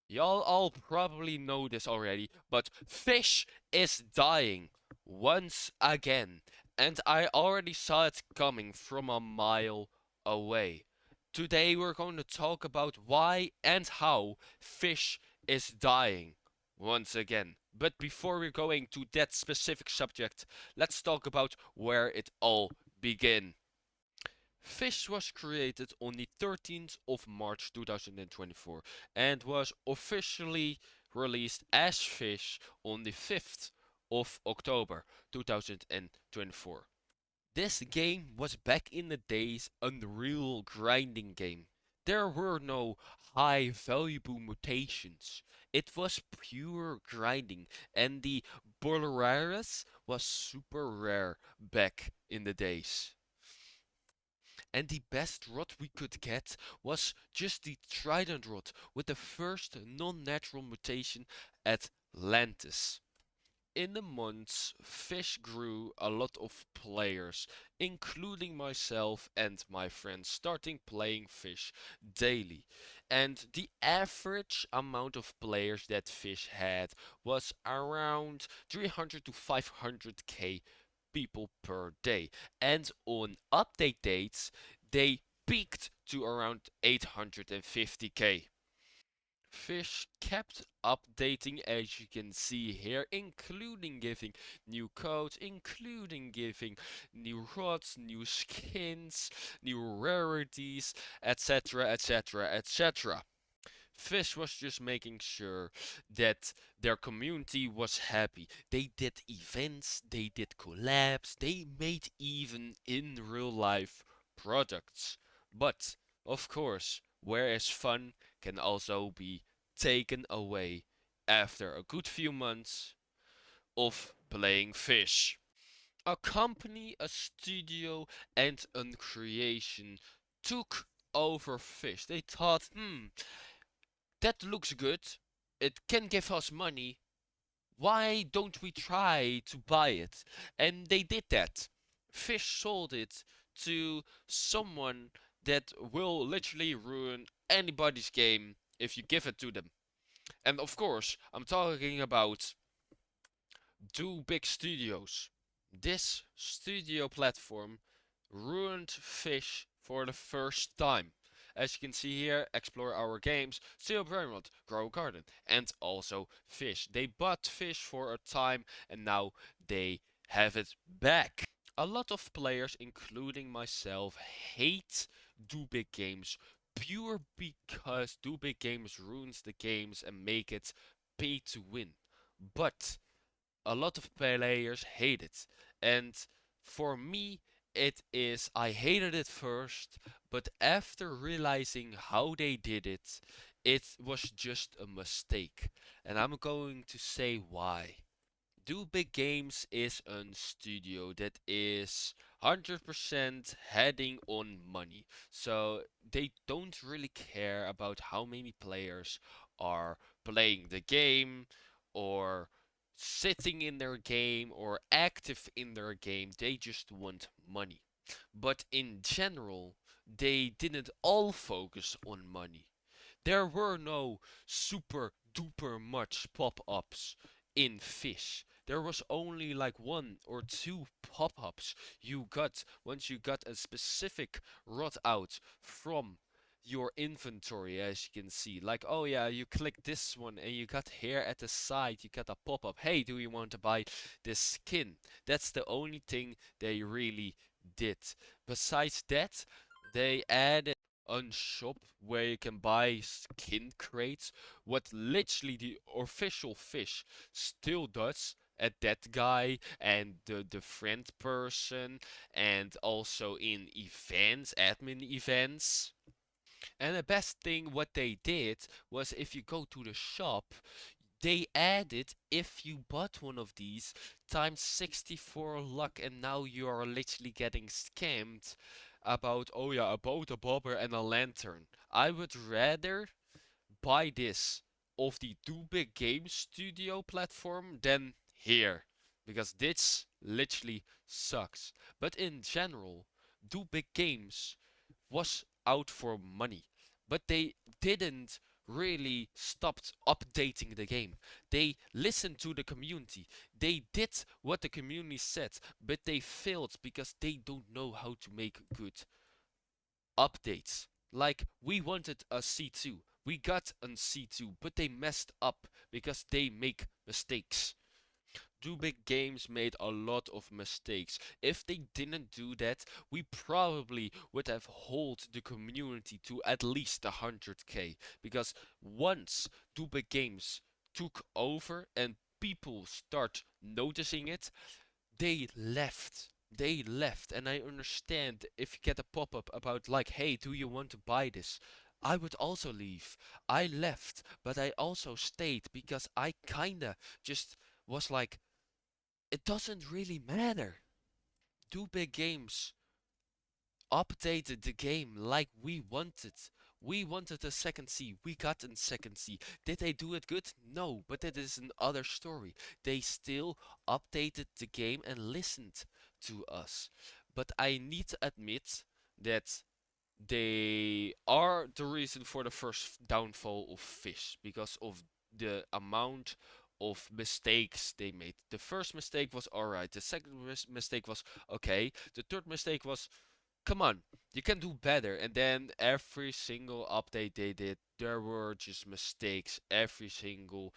Y'all all probably know this already, but Fish is dying once again, and I already saw it coming from a mile away. Today we're going to talk about why and how Fish is dying once again. But before we're going to that specific subject, let's talk about where it all began. Fish was created on the 13th of March 2024 and was officially released as Fish on the 5th of October 2024. This game was back in the days Unreal grinding game. There were no high valuable mutations. It was pure grinding and the Bolaris was super rare back in the days. And the best rod we could get was just the Trident rod with the first non-natural mutation Atlantis. In the months, Fish grew a lot of players, including myself and my friends, starting playing Fish daily. And the average amount of players that Fish had was around 300 to 500k people per day. And on update dates, they peaked to around 850k. Fish kept updating as you can see here, including giving new codes, including giving new rods, new skins, new rarities, etc, etc, etc. Fish was just making sure that their community was happy. They did events, they did collabs, they made even in real life products. But, of course, whereas fun can also be taken away after a good few months of playing Fish. A company, a studio, and a creation took over Fish. They thought, that looks good. It can give us money. Why don't we try to buy it? And they did that. Fish sold it to someone that will literally ruin anybody's game if you give it to them. And of course, I'm talking about Do Big Studios. This studio platform ruined Fish for the first time. As you can see here, explore our games, Steel Pyramid, Grow Garden, and also Fish. They bought Fish for a time and now they have it back. A lot of players, including myself, hate Do Big Games pure because Do Big Games ruins the games and make it pay to win. But a lot of players hate it. And for me, it is, I hated it first, but after realizing how they did it, it was just a mistake. And I'm going to say why. Do Big Games is a studio that is 100% heading on money. So they don't really care about how many players are playing the game or sitting in their game or active in their game. They just want money. But in general, they didn't all focus on money. There were no super duper much pop-ups in Fish. There was only like one or two pop-ups you got once you got a specific rod out from your inventory, as you can see. Like, oh yeah, you click this one and you got here at the side, you got a pop-up. Hey, do you want to buy this skin? That's the only thing they really did. Besides that, they added on shop where you can buy skin crates, what literally the official Fish still does at that guy and the friend person and also in events, admin events. And the best thing what they did was if you go to the shop, they added if you bought one of these times 64 luck and now you are literally getting scammed about, oh yeah, a boat, a bobber and a lantern. I would rather buy this of the Do Big Games Studio platform than here. Because this literally sucks. But in general, Do Big Games was out for money. But they didn't really stopped updating the game. They listened to the community. They did what the community said, but they failed because they don't know how to make good updates. Like, we wanted a C2. We got a C2, but they messed up because they make mistakes. Do Big Games made a lot of mistakes. If they didn't do that, we probably would have held the community to at least 100k. Because once Do Big Games took over and people start noticing it, they left. They left. And I understand if you get a pop-up about like, hey, do you want to buy this? I would also leave. I left, but I also stayed because I kinda just was like, it doesn't really matter. Do Big Games updated the game like we wanted. We wanted a second C. We got a second C. Did they do it good? No, but that is another story. They still updated the game and listened to us. But I need to admit that they are the reason for the first downfall of Fish because of the amount of mistakes they made. The first mistake was alright, the second mistake was okay, the third mistake was, come on, you can do better. And then every single update they did, there were just mistakes every single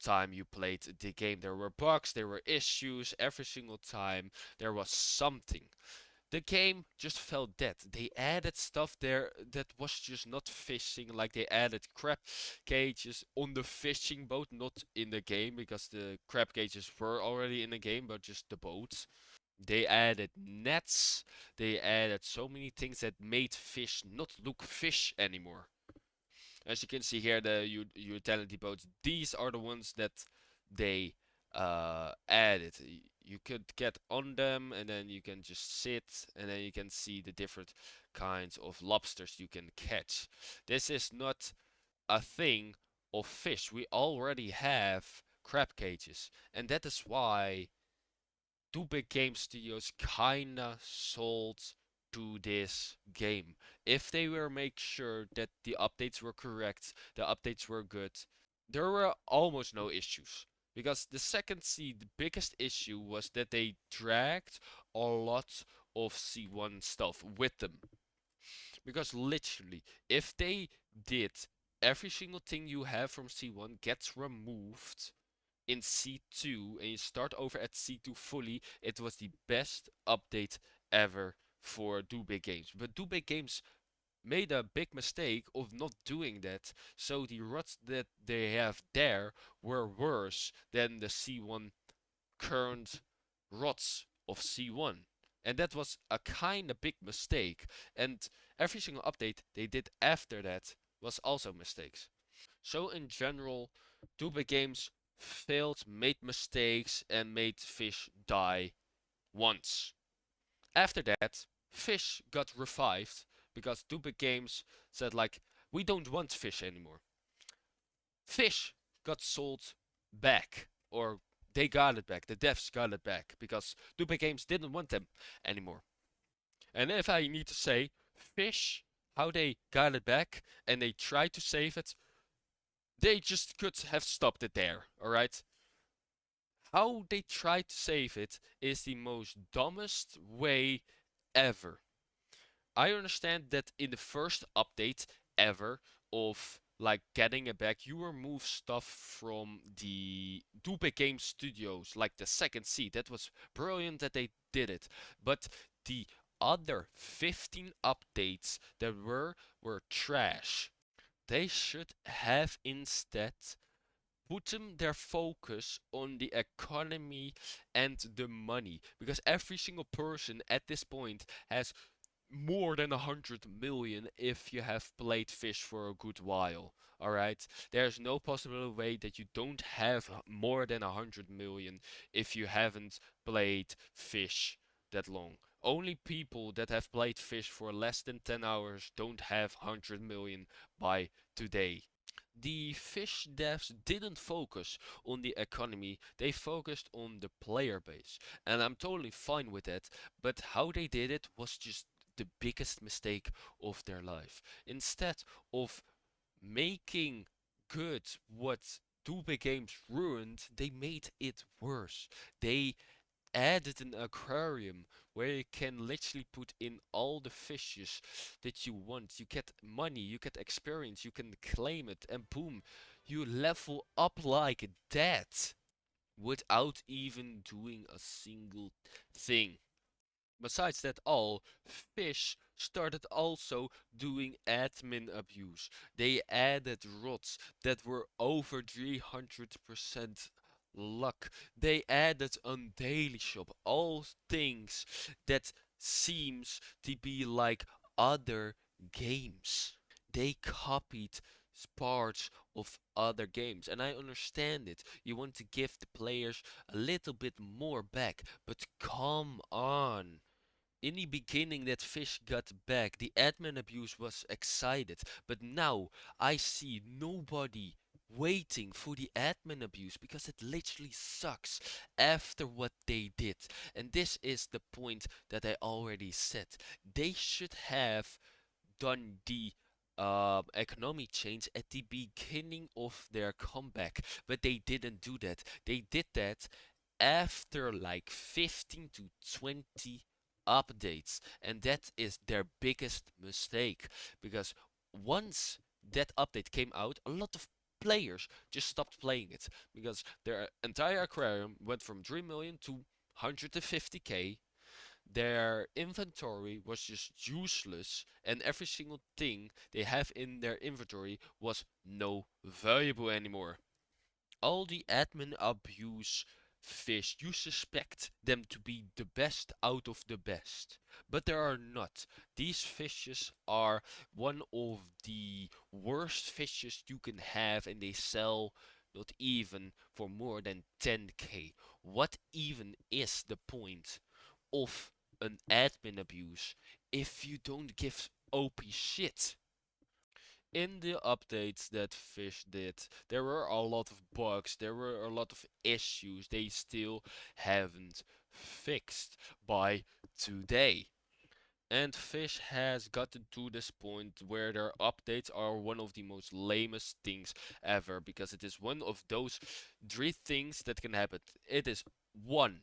time you played the game. There were bugs, there were issues, every single time there was something. The game just felt dead. They added stuff there that was just not fishing, like they added crab cages on the fishing boat, not in the game, because the crab cages were already in the game, but just the boats. They added nets, they added so many things that made fish not look fish anymore. As you can see here, the utility boats, these are the ones that they added. You could get on them and then you can just sit and then you can see the different kinds of lobsters you can catch. This is not a thing of fish. We already have crab cages, and that is why DoBigGames Studios kinda sold to this game. If they were make sure that the updates were correct, the updates were good, there were almost no issues. Because the second C, the biggest issue was that they dragged a lot of C1 stuff with them. Because literally, if they did every single thing you have from C1 gets removed in C2 and you start over at C2 fully, it was the best update ever for Do Big Games. But Do Big Games made a big mistake of not doing that, so the rots that they have there were worse than the C1 current rots of C1. And that was a kind of big mistake. And every single update they did after that was also mistakes. So in general, Dube Games failed, made mistakes, and made Fish die once. After that, Fish got revived because Dube Games said like, we don't want Fish anymore. Fish got sold back, or they got it back. The devs got it back because Dube Games didn't want them anymore. And if I need to say, Fish, how they got it back and they tried to save it, they just could have stopped it there, alright? How they tried to save it is the most dumbest way ever. I understand that in the first update ever of like getting it back, you remove stuff from the DoBigGames Studios, like the second seed. That was brilliant that they did it. But the other 15 updates that were trash. They should have instead put them their focus on the economy and the money, because every single person at this point has more than 100 million if you have played Fish for a good while. Alright? There's no possible way that you don't have more than 100 million if you haven't played Fish that long. Only people that have played Fish for less than 10 hours don't have 100 million by today. The Fish devs didn't focus on the economy, they focused on the player base. And I'm totally fine with that, but how they did it was just the biggest mistake of their life. Instead of Making good what DoBigGames ruined, they made it worse. They added an aquarium where you can literally put in all the fishes that you want. You get money, you get experience, you can claim it, and boom, you level up like that without even doing a single thing. Besides that all, Fish started also doing admin abuse. They added rods that were over 300% luck. They added a daily shop. All things that seems to be like other games. They copied parts of other games, and I understand it. You want to give the players a little bit more back, but come on. In the beginning that Fish got back, the admin abuse was excited, but now I see nobody waiting for the admin abuse because it literally sucks after what they did. And this is the point that I already said. They should have done the economic change at the beginning of their comeback, but they didn't do that. They did that after like 15 to 20 updates, and that is their biggest mistake because once that update came out, a lot of players just stopped playing it because their entire aquarium went from 3 million to 150k. Their inventory was just useless, and every single thing they have in their inventory was no valuable anymore. All the admin abuse Fish, you suspect them to be the best out of the best, but they are not. These fishes are one of the worst fishes you can have, and they sell not even for more than 10k. What even is the point of an admin abuse if you don't give OP shit? In the updates that Fish did, there were a lot of bugs, there were a lot of issues they still haven't fixed by today. And Fish has gotten to this point where their updates are one of the most lamest things ever, because it is one of those three things that can happen. It is one,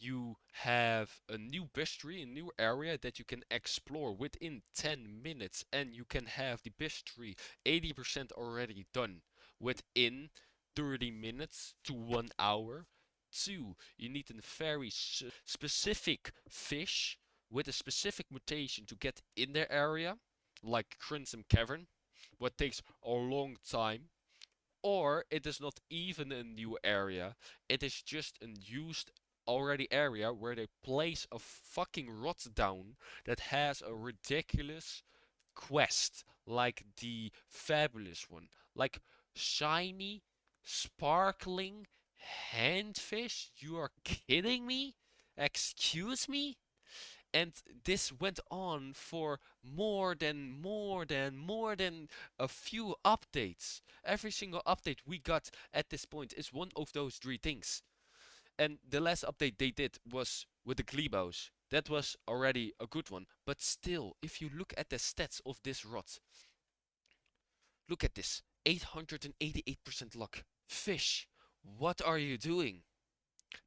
you have a new bestiary, a new area that you can explore within 10 minutes, and you can have the bestiary 80% already done within 30 minutes to 1 hour. Two, you need a very specific fish with a specific mutation to get in their area, like Crimson Cavern, what takes a long time. Or it is not even a new area, it is just a used already area where they place a fucking rot down that has a ridiculous quest, like the fabulous one. Like shiny, sparkling handfish? You are kidding me? Excuse me? And this went on for more than a few updates. Every single update we got at this point is one of those three things. And the last update they did was with the Glebos. That was already a good one. But still, if you look at the stats of this rot, look at this. 888% luck. Fish, what are you doing?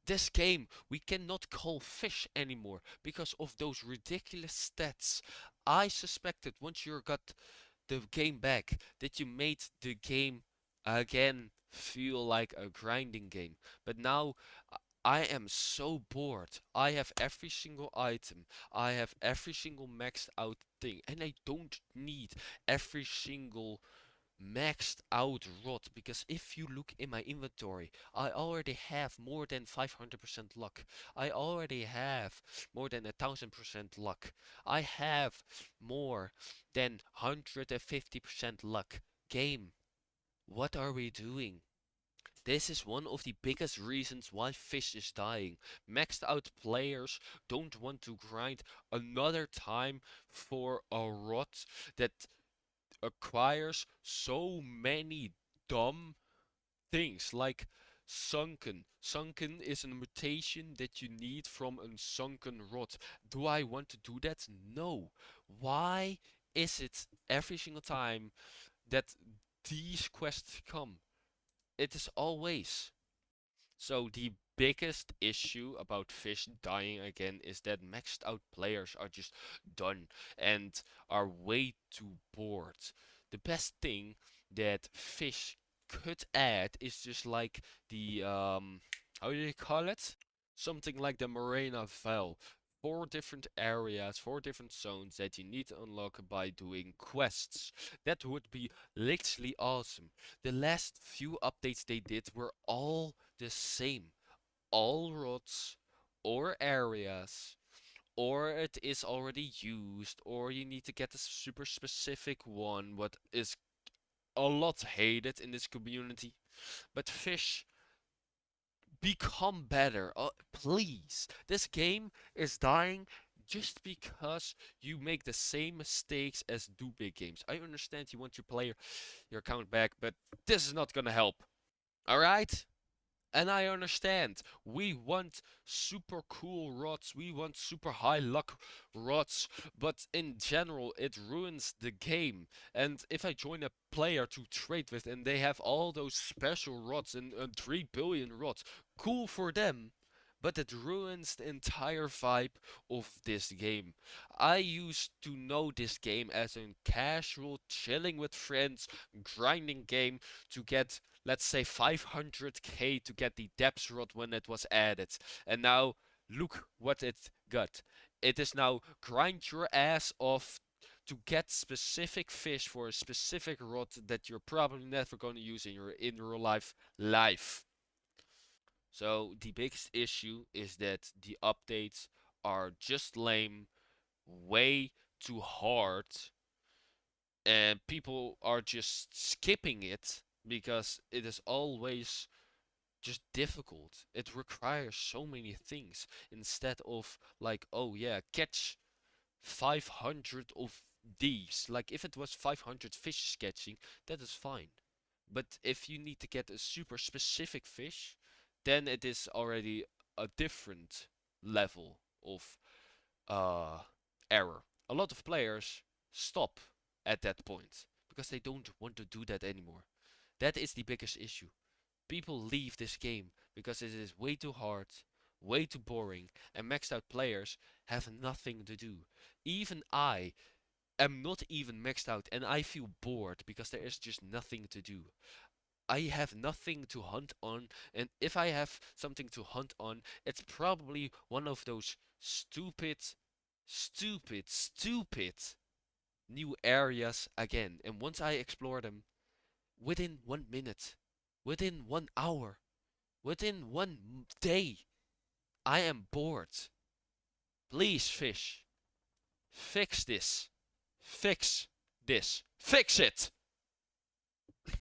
This game we cannot call Fish anymore because of those ridiculous stats. I suspected once you got the game back that you made the game again feel like a grinding game. But now I am so bored. I have every single item. I have every single maxed out thing. And I don't need every single maxed out rod, because if you look in my inventory, I already have more than 500% luck. I already have more than 1000% luck. I have more than 150% luck. Game, what are we doing? This is one of the biggest reasons why Fish is dying. Maxed out players don't want to grind another time for a rod that acquires so many dumb things like sunken. Sunken is a mutation that you need from a sunken rod. Do I want to do that? No. Why is it every single time that these quests come. It is always. So the biggest issue about Fish dying again is that maxed out players are just done and are way too bored. The best thing that Fish could add is just like the how do you call it? Something like the Marina Val. Four different areas, four different zones that you need to unlock by doing quests. That would be literally awesome. The last few updates they did were all the same. All routes or areas, or it is already used, or you need to get a super specific one, what is a lot hated in this community. But Fish, become better. Please. This game is dying just because you make the same mistakes as DoBigGames. I understand you want your account back, but this is not gonna help. Alright? And I understand. We want super cool rods. We want super high luck rods. But in general, it ruins the game. And if I join a player to trade with and they have all those special rods and 3 billion rods, cool for them. But it ruins the entire vibe of this game. I used to know this game as a casual, chilling with friends, grinding game to get, let's say, 500k to get the depth rod when it was added. And now look what it got. It is now grind your ass off to get specific fish for a specific rod that you're probably never going to use in real life. So the biggest issue is that the updates are just lame, way too hard, and people are just skipping it because it is always just difficult. It requires so many things instead of like, oh yeah, catch 500 of these. Like if it was 500 fish sketching, that is fine. But if you need to get a super specific fish, then it is already a different level of uh error. A lot of players stop at that point because they don't want to do that anymore. That is the biggest issue. People leave this game because it is way too hard, way too boring, and maxed out players have nothing to do. Even I am not even maxed out and I feel bored because there is just nothing to do. I have nothing to hunt on, and if I have something to hunt on, it's probably one of those stupid new areas again. And once I explore them, within 1 minute, within 1 hour, within one day, I am bored. Please, Fish, fix this. Fix this. Fix it!